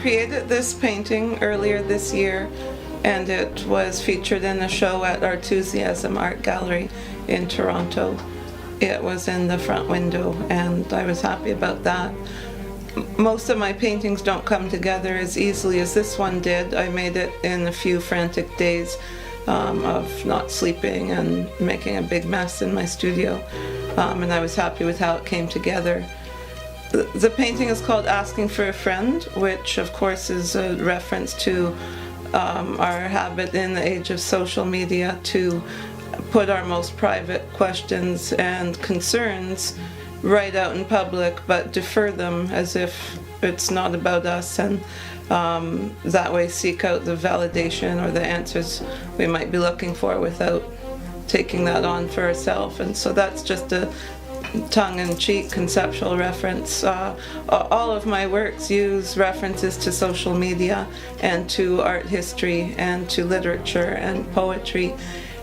created this painting earlier this year, and it was featured in a show at Arthusiasm Art Gallery in Toronto. It was in the front window, and I was happy about that. Most of my paintings don't come together as easily as this one did. I made it in a few frantic days of not sleeping and making a big mess in my studio, and I was happy with how it came together. The painting is called Asking for a Friend, which of course is a reference to our habit in the age of social media to put our most private questions and concerns right out in public, but defer them as if it's not about us, and that way seek out the validation or the answers we might be looking for without taking that on for ourselves. And so that's just a tongue-in-cheek conceptual reference. All of my works use references to social media and to art history and to literature and poetry,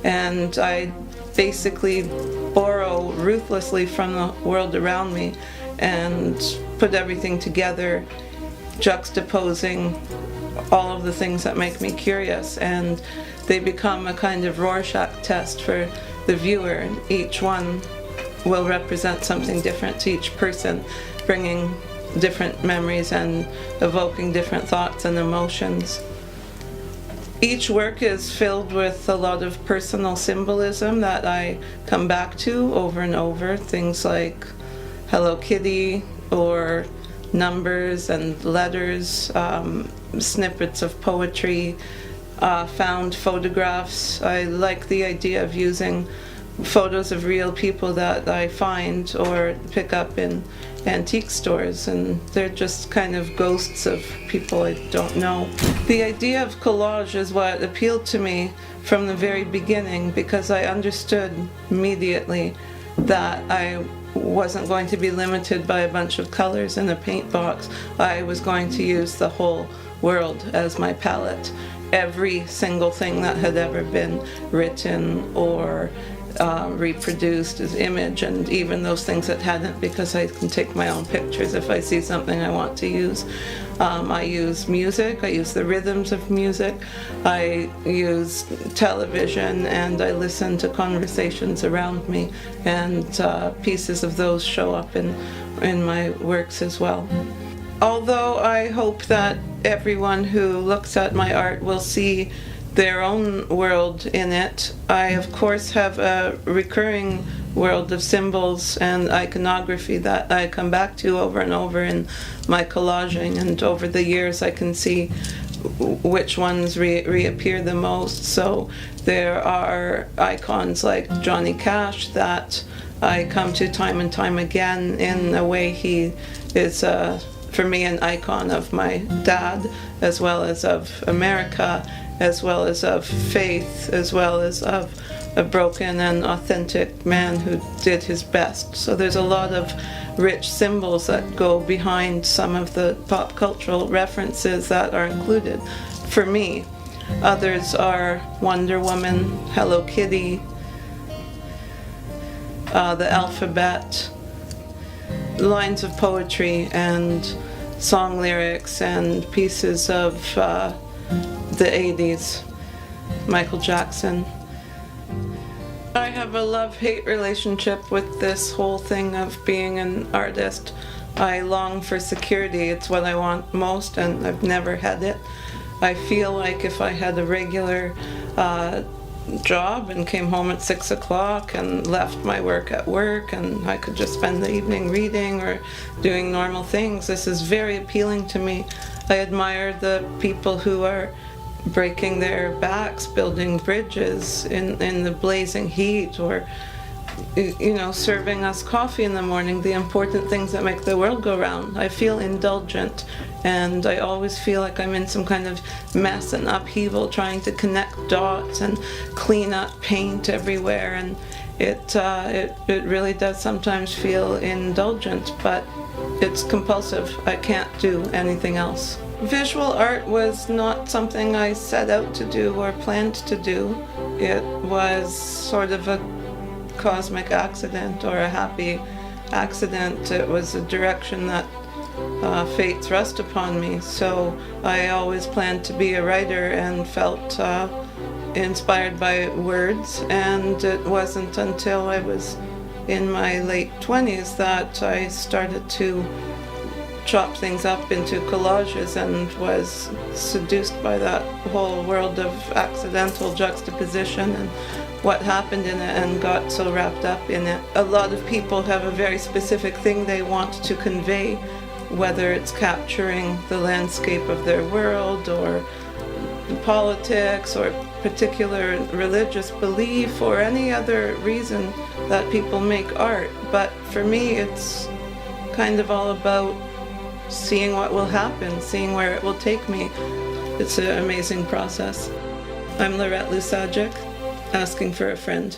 and I basically borrow ruthlessly from the world around me and put everything together, juxtaposing all of the things that make me curious, and they become a kind of Rorschach test for the viewer, and each one will represent something different to each person, bringing different memories and evoking different thoughts and emotions. Each work is filled with a lot of personal symbolism that I come back to over and over. Things like Hello Kitty or numbers and letters, snippets of poetry, found photographs. I like the idea of using photos of real people that I find or pick up in antique stores, and they're just kind of ghosts of people I don't know. The idea of collage is what appealed to me from the very beginning, because I understood immediately that I wasn't going to be limited by a bunch of colors in a paint box. I was going to use the whole world as my palette. Every single thing that had ever been written or reproduced as image, and even those things that hadn't, because I can take my own pictures if I see something I want to use. I use music, I use the rhythms of music, I use television, and I listen to conversations around me, and pieces of those show up in my works as well. Although I hope that everyone who looks at my art will see their own world in it, I of course have a recurring world of symbols and iconography that I come back to over and over in my collaging, and over the years I can see which ones reappear the most. So there are icons like Johnny Cash that I come to time and time again. In a way, he is for me an icon of my dad, as well as of America, as well as of faith, as well as of a broken and authentic man who did his best. So there's a lot of rich symbols that go behind some of the pop cultural references that are included for me. Others are Wonder Woman, Hello Kitty, the alphabet, lines of poetry and song lyrics and pieces of the 80s, Michael Jackson. I have a love-hate relationship with this whole thing of being an artist. I long for security. It's what I want most, and I've never had it. I feel like if I had a regular job and came home at 6 o'clock and left my work at work, and I could just spend the evening reading or doing normal things, this is very appealing to me. I admire the people who are breaking their backs building bridges in the blazing heat, or serving us coffee in the morning, the important things that make the world go round. I feel indulgent, and I always feel like I'm in some kind of mess and upheaval, trying to connect dots and clean up paint everywhere, and it really does sometimes feel indulgent, but it's compulsive. I can't do anything else. Visual art was not something I set out to do or planned to do. It was sort of a cosmic accident, or a happy accident. It was a direction that fate thrust upon me. So I always planned to be a writer and felt inspired by words, and it wasn't until I was in my late 20s that I started to chop things up into collages and was seduced by that whole world of accidental juxtaposition and what happened in it, and got so wrapped up in it. A lot of people have a very specific thing they want to convey, whether it's capturing the landscape of their world or politics or particular religious belief or any other reason that people make art. But for me, it's kind of all about seeing what will happen, seeing where it will take me. It's an amazing process. I'm Lorette Luzajic, asking for a friend.